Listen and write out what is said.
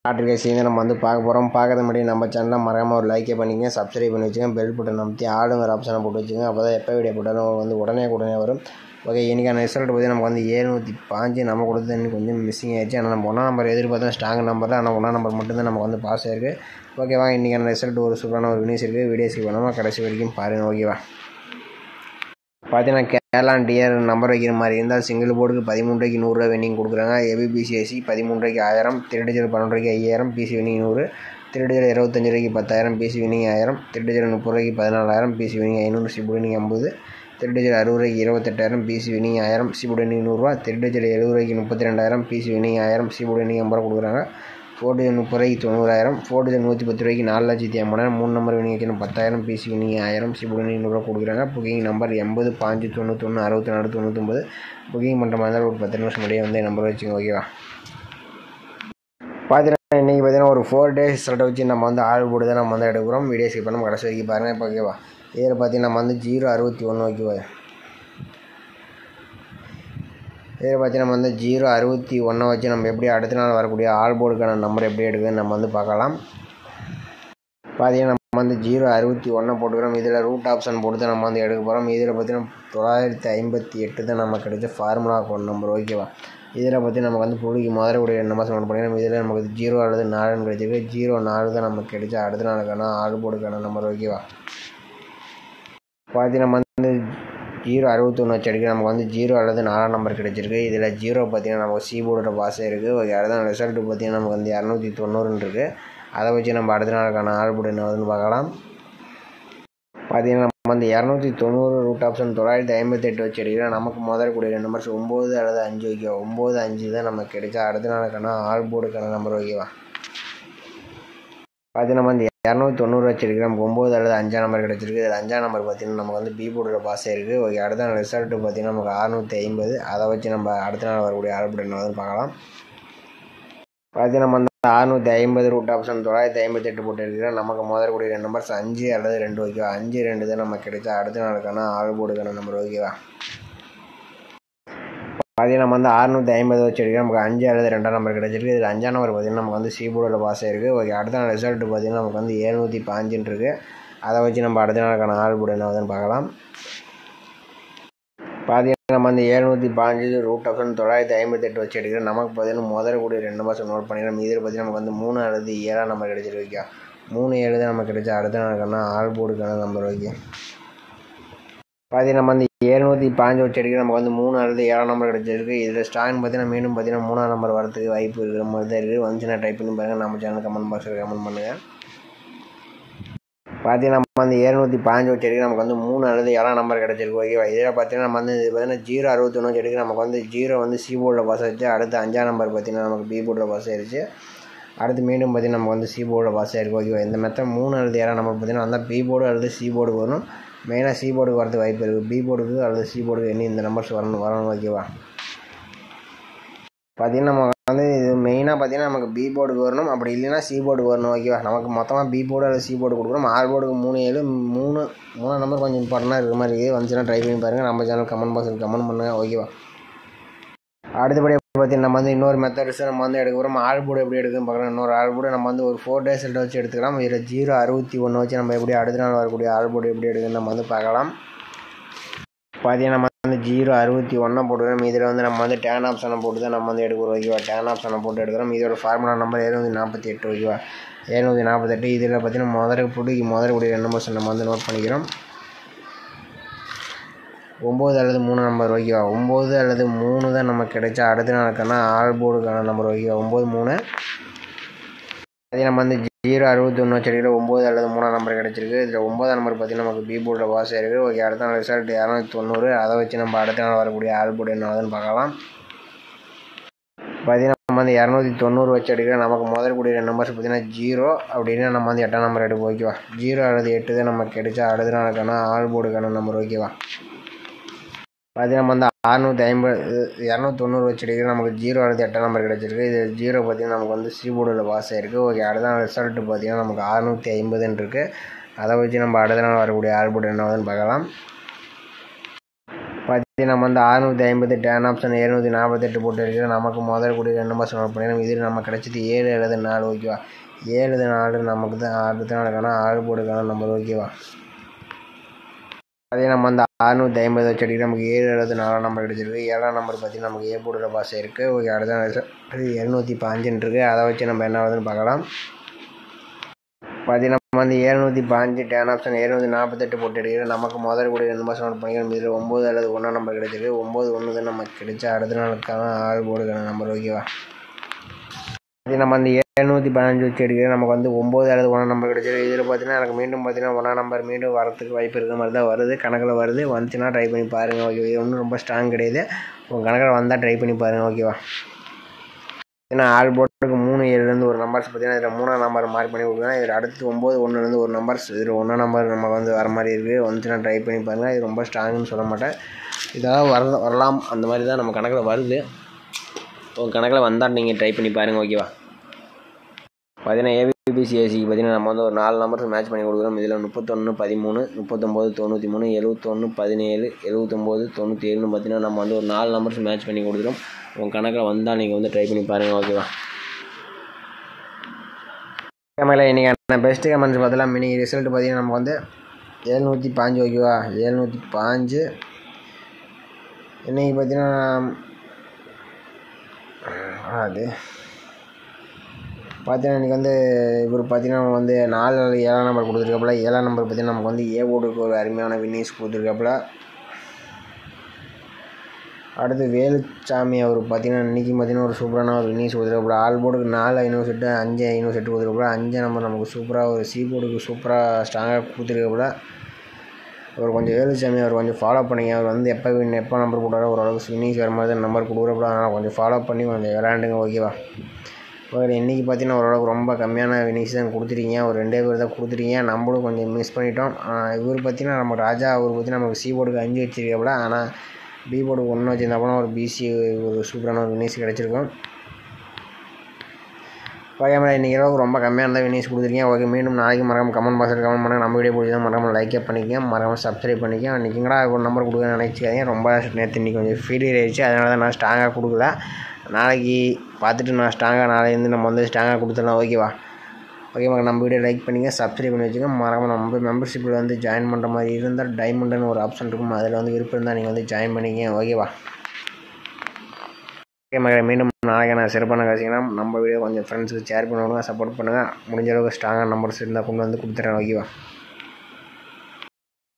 Article சேர்ந்து நம்ம வந்து பார்க்க போகிறோம். பார்க்கறது முன்னாடி நம்ம சேனலில் மறக்காமல் ஒரு லைக்கே பண்ணிக்கங்க, சப்ஸ்கிரைப் பண்ணி வச்சுங்க, பெல் பட்டன் அமைத்தி ஆளுங்கிற ஆப்ஷனை போட்டு வச்சுங்க. அப்போ தான் எப்போ வீடியோ போட்டாலும் வந்து உடனே வரும். ஓகே, இன்றைக்கான ரிசல்ட் பற்றி நமக்கு வந்து 705 நம்ம கொடுத்தது இன்னும் கொஞ்சம் மிஸ்ஸிங் ஆயிடுச்சு. ஆனால் நம்ம 1ஆம் நம்பர் எதிர்பார்த்தோம் ஸ்ட்ராங் நம்பர் தான், ஆனால் 1ஆம் நம்பர் மட்டும்தான் நமக்கு வந்து பாஸ் ஆயிருக்கு. ஓகேவா, இன்றைக்கான ரிசல்ட் ஒரு சூப்பரான ஒரு வினிஸ் இருக்குது. வீடியோ ஸ்கிப் பண்ணாமல் கடைசி வரைக்கும் பாருங்கள். ஓகேவா, பார்த்தீங்கன்னா கேரளா டியர் நம்பர் வைக்கிற மாதிரி இருந்தால் சிங்கிள் போர்டுக்கு 13 ரூபாய்க்கு 100 ரூபா வெண்டிங் கொடுக்குறாங்க. ஏபிபிசிஎஸ்சி 13 ரூபாய்க்கு 1000, திருடிஜல் 12 ரூபாய்க்கு 5000, பிசி வெண்டிங் 100, திருடிஜல் 25 ரூபாய்க்கு 10,000, பிசி வெண்டிங் 1000, திருடிஜல் 30 ரூபாய்க்கு 14,000, பிசி வெண்டிங் 500, சிபு வெண்டிங் 50, திருடிஜல் 60 ரூபாய்க்கு 28,000, பிசி வெண்டிங் 1000, சிபு வெண்டிங் 100 ரூபா, திருடிஜல் 70 ரூபாய்க்கு 32,000, பிசி வெண்டிங் 1000, சிபு வெண்டிங் 50 ரூபா கொடுக்குறாங்க. 4 30 ரூபாய்க்கு 90,000, 4 110 ரூபாய்க்கு 4,50,000, 3 நம்பர் வினிங் வைக்கணும் 10,000, பிசி வினிங் 1000, சிபு வினிங் 100 ரூபா கொடுக்குறாங்க. Booking number 80 5 91 64 99. புக்கிங் பண்ணுற மாதிரி இருந்தால் ஒரு 10 நிமிஷம் முன்னாடியே வந்து நம்பர் வச்சுங்க. ஓகேவா, பார்த்தீங்கன்னா இன்றைக்கி பார்த்தீங்கன்னா ஒரு 4 days ரிசல்ட்டை வச்சு நம்ம வந்து ஆள் போட்டு தான் நம்ம வந்து எடுக்கிறோம். வீடியோ ஸ்கிப் பண்ணாமல் கடைசி வரைக்கும் பாருங்கள். இப்போ ஓகேவா, இதில் பார்த்தீங்கன்னா நம்ம வந்து 061 ஓகேவா, இதில் பார்த்தீங்கன்னா நம்ம வந்து 061 வச்சு நம்ம எப்படி அடுத்த நாள் வரக்கூடிய ஆல் போர்டுக்கான நம்பர் எப்படி எடுக்குதுன்னு நம்ம வந்து பார்க்கலாம். பார்த்தீங்கன்னா நம்ம வந்து 061 போட்டுக்கிறோம். இதில் ரூட் ஆப்ஷன் போட்டு தான் நம்ம வந்து எடுக்க போகிறோம். இதில் பார்த்தீங்கன்னா 958 தான் நம்ம கிடைச்ச ஃபார்முலா அக்கௌண்ட் நம்பர். ஓகேவா, இதில் பார்த்தீங்கன்னா நமக்கு வந்து புள்ளிக்கு முதல்ல நம்பர் நோட் பண்ணிக்கலாம். இதில் நமக்கு 0 அல்லது 4 கிடைச்சிருக்கு. 04 தான் நமக்கு கிடைச்ச அடுத்த நாளுக்கான ஆல் போர்டுக்கான நம்பர். ஓகேவா, பார்த்தீங்கன்னா நம்ம வந்து 061 வச்சு அடிக்க நமக்கு வந்து 0 அல்லது 4 நம்பர் கிடச்சிருக்கு. இதில் 0 பார்த்தீங்கன்னா நமக்கு சி போர்டோட பாஸ் இருக்குது. ஓகே, அதுதான் ரிசல்ட்டு பார்த்தீங்கன்னா நமக்கு வந்து 290 இருக்குது. அதை வச்சு நம்ம அடுத்த நாளுக்கான ஆல் போர்டு என்ன வருதுன்னு பார்க்கலாம். பார்த்தீங்கன்னா நம்ம வந்து 290 ரூட் ஆப்ஷன் 958 வச்சு அடிக்கிறோம். நமக்கு முதல்ல கூடிய நம்பர்ஸ் 9 அல்லது 5 ஓகேவா, 9 5 தான் நமக்கு கிடைச்சா அடுத்த நாளுக்கான ஆல் போர்டுக்கான நம்பர். ஓகேவா, பார்த்தீங்கன்னா நம்ம வந்து 290 வச்சிருக்கு. நமக்கு 9 அல்லது 5ஆம் நம்பர் கிடச்சிருக்கு. இதில் 5ஆம் நம்பர் பார்த்தீங்கன்னா நமக்கு வந்து பி போர்டில் பாஸ் ஆயிருக்கு. ஓகே, அடுத்த நாள் ரிசல்ட்டு பார்த்தீங்கன்னா நமக்கு 650. அதை வச்சு நம்ம அடுத்த நாள் வரக்கூடிய ஆல்போர்டு என்ன வந்து பார்க்கலாம். பார்த்தீங்கன்னா நம்ம வந்து 650 ரூட் ஆப்ஷன் 958 போட்டு இருக்கிறோம். நமக்கு முதல்ல கூடிய நம்பர்ஸ் 5 அல்லது 2 ஓகேவா, 5 2 தான் நமக்கு கிடைச்சா அடுத்த நாளுக்கான ஆல்போர்டுக்கான நம்பர். ஓகேவா, பார்த்தீங்கன்னா நம்ம வந்து 650 வச்சு எடுக்கிறோம். நமக்கு 5 அல்லது 2ஆம் நம்பர் கிடச்சிருக்கு. இதில் 5ஆம் நம்பர் பார்த்தீங்கன்னா நமக்கு வந்து சி போர்டில் பாஸ் ஆயிருக்கு. ஓகே, அடுத்த நாள் ரிசல்ட்டு பார்த்தீங்கன்னா நமக்கு வந்து 705 இருக்குது. அதை வச்சு நம்ம அடுத்த நாளுக்கான ஆல் போர்டு என்ன ஆகுதுன்னு பார்க்கலாம். பார்த்தீங்கன்னா நம்ம வந்து 705 ரூட் ஆப்ஷன் 958 வச்சு எடுக்கிறோம். நமக்கு பார்த்தீங்கன்னா முதல்ல கூடிய 2 நம்பர்ஸ் நோட் பண்ணிக்கிறோம். இதில் பார்த்தீங்கன்னா நமக்கு வந்து 3 அல்லது 7ஆம் நம்பர் கிடச்சிருக்கு. 3 7 தான் நமக்கு கிடைச்சா அடுத்த நாளுக்கான ஆல் போர்டுக்கான நம்பர். ஓகே, பார்த்தீங்கன்னா நம்ம வந்து 705 வச்சு எடுக்கிறோம். நமக்கு வந்து 3 அல்லது 7ஆம் நம்பர் கிடச்சிருக்கு. இதில் ஸ்ட்ராங் பார்த்தீங்கன்னா மீண்டும் பார்த்தீங்கன்னா 3ஆம் நம்பர் வரதுக்கு வாய்ப்பு இருக்கிற மாதிரி தான் இருக்குது. வந்துச்சுன்னா டைப் பண்ணி பாருங்கள். நம்ம சேனல் கமெண்ட் பாக்ஸில் கமெண்ட் பண்ணுங்கள். பார்த்தீங்கன்னா நம்ம வந்து 705 வச்சு எடுக்கிறோம். நமக்கு வந்து 3 அல்லது 7ஆம் நம்பர் கிடச்சிருக்கு. ஓகேவா, இதில் பார்த்தீங்கன்னா நம்ம வந்து 061 வச்சு எடுக்கிறோம். நமக்கு வந்து 0 வந்து சி போர்டில் பாஸ் ஆயிடுச்சு. அடுத்து 5ஆம் நம்பர் பார்த்தீங்கன்னா நமக்கு பி போர்டில் பாஸ் ஆயிடுச்சு. அடுத்து மீண்டும் பார்த்தீங்கன்னா நமக்கு வந்து சி போர்டில் பாஸ் ஆயிருக்கு. ஓகேவா, இந்த மெத்தட் 3 அல்லது 7ஆம் நம்பர் பார்த்தீங்கன்னா அந்த பி போர்டு அல்லது சி போர்டுக்கு வரணும். மெயினாக சி போர்டுக்கு வரதுக்கு வாய்ப்பு இருக்குது. பி போர்டுக்கு அல்லது சி போர்டுக்கு என்ன இந்த நம்பர்ஸ் வரணும். ஓகேவா, பார்த்தீங்கன்னா நம்ம வந்து இது மெயினாக பார்த்தீங்கன்னா நமக்கு பி போர்டுக்கு வரணும். அப்படி இல்லைன்னா சி போர்டுக்கு வரணும். ஓகேவா, நமக்கு மொத்தமாக பி போர்டு அல்லது சி போர்டு கொடுக்குறோம். ஆல் போர்டுக்கு 3 7 3 நம்பர் கொஞ்சம் இம்பார்ட்டண்டாக இருக்கிற மாதிரி இருக்குது. வந்துச்சுன்னா ட்ரை பண்ணி பாருங்கள். நம்ம சேனல் கமெண்ட் பாக்ஸில் கமெண்ட் பண்ணுங்கள். ஓகேவா, அடுத்தபடி பார்த்தீங்கன்னா நம்ம வந்து இன்னொரு மெத்தட்ஸ் நம்ம வந்து எடுக்க போகிறோம். ஆல் போர்டு எப்படி எடுக்குன்னு பார்க்குறோம். இன்னொரு ஆல் போர்டு நம்ம வந்து ஒரு 4 days ரிசல்ட் வச்சு எடுத்துக்கலாம். இதில் 061 வச்சு நம்ம எப்படி அடுத்த நாள் வரக்கூடிய ஆல் போர்டு எப்படி எடுக்குன்னு நம்ம வந்து பார்க்கலாம். பார்த்தீங்கன்னா நம்ம வந்து 061 போட்டுக்கிறோம். இதில் வந்து நம்ம வந்து டேன் ஆப்ஷனை போட்டு தான் நம்ம வந்து எடுக்கிறோம். ஓகேவா, டேன் ஆப்ஷனை போட்டு எடுக்கிறோம். இதோட ஃபார்முலா நம்பர் 748. ஓகேவா, 748. இதில் பார்த்தீங்கன்னா முதல்ல கூடிய 2 நம்பர்ஸ் நம்ம வந்து நோட் பண்ணிக்கிறோம். 9 அல்லது 3 நம்பர். ஓகேவா, 9 அல்லது 3 தான் நமக்கு கிடைச்சா அடுத்த நாளுக்கான ஆல் போர்டுக்கான நம்பர். ஓகேவா, 9 3. அதே நம்ம வந்து 061 வச்சு எடுக்கிற 9 அல்லது 3ஆம் நம்பர் கிடச்சிருக்கு. இதில் 9ஆம் நம்பர் பார்த்தீங்கன்னா நமக்கு பி போர்டில் பாஸ் ஆயிருக்கு. ஓகே, அடுத்த நாள் ரிசல்ட் 290. அதை வச்சு நம்ம அடுத்த நாள் வரக்கூடிய ஆல் போர்டு என்ன ஆகுதுன்னு பார்க்கலாம். பார்த்தீங்கன்னா நம்ம வந்து 290 வச்சு எடுக்கிறோம். நமக்கு முதல் கூடிய நம்பர்ஸ் பார்த்தீங்கன்னா 0 அப்படின்னா நம்ம வந்து 8ஆம் நம்பர் எடுப்போம். ஓகேவா, 0 அல்லது 8 தான் நமக்கு கிடைச்சா அடுத்த நாளுக்கான ஆல் போர்டுக்கான நம்பர். ஓகேவா, பார்த்தீங்கன்னா நம்ம வந்து 290 வச்சு எடுக்கிறோம். நமக்கு 0 அல்லது 8ஆம் நம்பர் கிடச்சிருக்கு. இது 0 பார்த்தீங்கன்னா நமக்கு வந்து சி போர்டில் பாஸ் ஆயிருக்கு. ஓகே, அடுத்த நாள் ரிசல்ட்டு பார்த்தீங்கன்னா நமக்கு 650 இருக்குது. அதை வச்சு நம்ம அடுத்த நாள் வரக்கூடிய ஆல் போர்டு என்ன ஆகுதுன்னு பார்க்கலாம். நம்ம வந்து 650 டேன் ஆப்ஷன் 748 போட்டு இருக்கிற நமக்கு முதல் கூடிய 2 மாதம் நோட் பண்ணிடணும். இதில் நம்ம கிடச்சிது 7 எழுது 4 ஓகேவா. 7 4 நமக்கு தான் அடுத்த நாளுக்கான 6 போர்டுக்கான நம்பர் ஓகேவா. அதே நம்ம வந்து 650 வச்சு அடிக்கிற நமக்கு 7 எழுது 4 நம்பர் கிடச்சிருக்கு. 7ஆம் நம்பர் பார்த்தீங்கன்னா நமக்கு ஏ போர்டில் பாஸ் இருக்குது. ஓகே அடுத்த 705 இருக்குது. அதை வச்சு நம்ம என்ன ஆகுதுன்னு பார்க்கலாம். பார்த்தீங்கன்னா நம்ம வந்து 705 டேன் ஆப்ஷன் 748 போட்டு எடுக்கிறோம். நமக்கு முதல் கூடிய 2 மாதம் நோட் பண்ணிக்கிறோம். இதில் 9 அல்லது 1 நம்பர் கிடைச்சிருக்கு. 9 1 தான் நமக்கு கிடைச்சா அடுத்த நாளுக்கான 6 போர்டுக்கான நம்பர் ஓகேவா. அதே நம்ம வந்து 715 வச்சு எடுக்கிறோம். நமக்கு வந்து 9 அல்லது 1 நம்பர் கிடைச்சிருக்கு. இதில் பார்த்தீங்கன்னா எனக்கு மீண்டும் பார்த்தீங்கன்னா 1 நம்பர் மீண்டும் வரத்துக்கு வாய்ப்பு இருக்கிற மாதிரி தான் வருது. கணக்கில் வருது. வந்துச்சுன்னா ட்ரை பண்ணி பாருங்கள் ஓகே. இது ஒன்றும் ரொம்ப ஸ்ட்ராங் கிடையாது. உங்கள் கணக்கில் வந்தால் ட்ரை பண்ணி பாருங்கள் ஓகேவா. ஏன்னா 6 போர்டுக்கு 3 7லேருந்து ஒரு நம்பர்ஸ் பார்த்தீங்கன்னா இதில் 3ஆம் நம்பர் மார்க் பண்ணி கொடுக்குறேன். இதில் அடுத்து 9 1லேருந்து ஒரு நம்பர்ஸ் இதில் 1 நம்பர் நமக்கு வந்து வர மாதிரி இருக்குது. வந்துச்சுன்னா ட்ரை பண்ணி பாருங்கள். இது ரொம்ப ஸ்ட்ராங்குன்னு சொல்ல மாட்டேன். இதெல்லாம் வரலாம் அந்த மாதிரி தான் நம்ம கணக்கில் வருது. உங்கள் கணக்கில் வந்தால் நீங்கள் ட்ரை பண்ணி பாருங்கள் ஓகேவா. பார்த்தீங்கன்னா ஏபிபிசிஎஸ்சிக்கு பார்த்தீங்கன்னா நம்ம வந்து ஒரு 4 நம்பர்ஸ் மேட்ச் பண்ணி கொடுக்குறோம். இதில் 31 13 39 93 71 17 79 97ன்னு பார்த்தீங்கன்னா நம்ம வந்து ஒரு 4 நம்பர்ஸ் மேட்ச் பண்ணி கொடுக்குறோம். உங்கள் கணக்கில் வந்தால் நீங்கள் வந்து ட்ரை பண்ணி பாருங்கள் ஓகேவா. கேமரில் இன்றைக்கான பெஸ்ட்டு கமெண்ட்ஸ் பார்த்தலாம். மினி ரிசல்ட் பார்த்தீங்கன்னா நமக்கு வந்து 705 ஓகேவா. 705 இன்றைக்கி பார்த்தீங்கன்னா அது பார்த்தீங்கன்னா இன்றைக்கி வந்து இவர் பார்த்தீங்கன்னா நம்ம வந்து 4 7ஆம் நம்பர் கொடுத்துருக்காப்புல. 7ஆம் நம்பர் பார்த்தீங்கன்னா நமக்கு வந்து ஏ போர்டுக்கு ஒரு அருமையான வின்னிங்ஸ் கொடுத்துருக்காப்புல. அடுத்து வேலுச்சாமி அவர் பார்த்தீங்கன்னா இன்றைக்கி பார்த்தீங்கன்னா ஒரு சூப்பரான ஒரு வின்னிங்ஸ் கொடுத்துருக்காப்புல. ஆல் போர்டுக்கு 4 500 செட்டு 5 500 செட்டு கொடுத்துருக்காப்புல. 5 நம்பர் நமக்கு சூப்பராக ஒரு சி போர்டுக்கு சூப்பராக ஸ்ட்ராங்காக கொடுத்துருக்காப்புல. அவர் கொஞ்சம் வேலுச்சாமி அவர் கொஞ்சம் ஃபாலோ பண்ணிங்க. அவர் வந்து எப்போ நம்பர் போட்டாரோ ஓரளவுக்கு வின்னிங்ஸ் வர மாதிரி தான் நம்பர் கொடுக்குறப்பல. அதனால் கொஞ்சம் ஃபாலோ பண்ணி கொஞ்சம் விளையாண்டுங்க ஓகேவா. ஓகே இன்றைக்கி பார்த்தீங்கன்னா ஓரளவுக்கு ரொம்ப கம்மியான வின்னிங்ஸ் தான் கொடுத்துருக்கீங்க. ஒரு 2 பேர் தான் கொடுத்துருக்கீங்க. நம்மளும் கொஞ்சம் மிஸ் பண்ணிட்டோம். இவர் பார்த்தீங்கன்னா நம்ம ராஜா அவர் பார்த்தீங்கன்னா நமக்கு சி போர்டுக்கு 5 வச்சிருக்காப்புல. ஆனால் பி போர்டுக்கு 1 வச்சுருந்தாப்புல ஒரு பிசி ஒரு சூப்பரான ஒரு வின்னிங்ஸ் கிடச்சிருக்கும். ஓகே மேடம் இன்றைக்கி அளவுக்கு ரொம்ப கம்மியாக இருந்தால் வின்னிங்ஸ் கொடுத்துருக்கீங்க. ஓகே மீண்டும் நாளைக்கு மறக்காம கமெண்ட் பாக்ஸில் கமெண்ட் பண்ணுங்கள். நம்ம வீடியோ பிடிச்சா மறக்காம லைக்கே பண்ணிக்கங்க. மறக்காம சப்ஸ்கிரைப் பண்ணிக்கங்க. இன்றைக்கிங்கடா ஒரு நம்பர் கொடுக்க நினைச்சிக்காதீங்க. ரொம்ப நேற்று இன்றைக்கி கொஞ்சம் ஃபீலியர் ஆகிடுச்சு. அதனால தான் நான் ஸ்ட்ராங்காக கொடுக்கல. நாளைக்கு பார்த்துட்டு நான் ஸ்ட்ராங்காக நாளைலேருந்து நம்ம வந்து ஸ்ட்ராங்காக கொடுத்துடலாம் ஓகேவா. ஓகே நம்ம வீடியோ லைக் பண்ணிங்க சப்ஸ்கிரைப் பண்ணி வச்சுக்கோங்க. மறக்காம நம்ம மெம்பர்ஷிப்பில் வந்து ஜாயின் பண்ணுற மாதிரி இருந்தால் டைமண்டுன்னு ஒரு ஆப்ஷன் இருக்கும். அதில் வந்து விருப்பம் இருந்தால் நீங்கள் வந்து ஜாயின் பண்ணிங்க ஓகேவா. ஓகே மீண்டும் நாளைக்கு நான் சிறப்பான காசிங்கன்னா நம்ம வீடியோ கொஞ்சம் ஃப்ரெண்ட்ஸுக்கு ஷேர் பண்ணுவாங்க. சப்போர்ட் பண்ணுங்கள். முடிஞ்ச அளவுக்கு ஸ்ட்ராங்காக நம்பர்ஸ் இருந்தால் கொண்டு வந்து கொடுத்துட்றேன் ஓகேவா.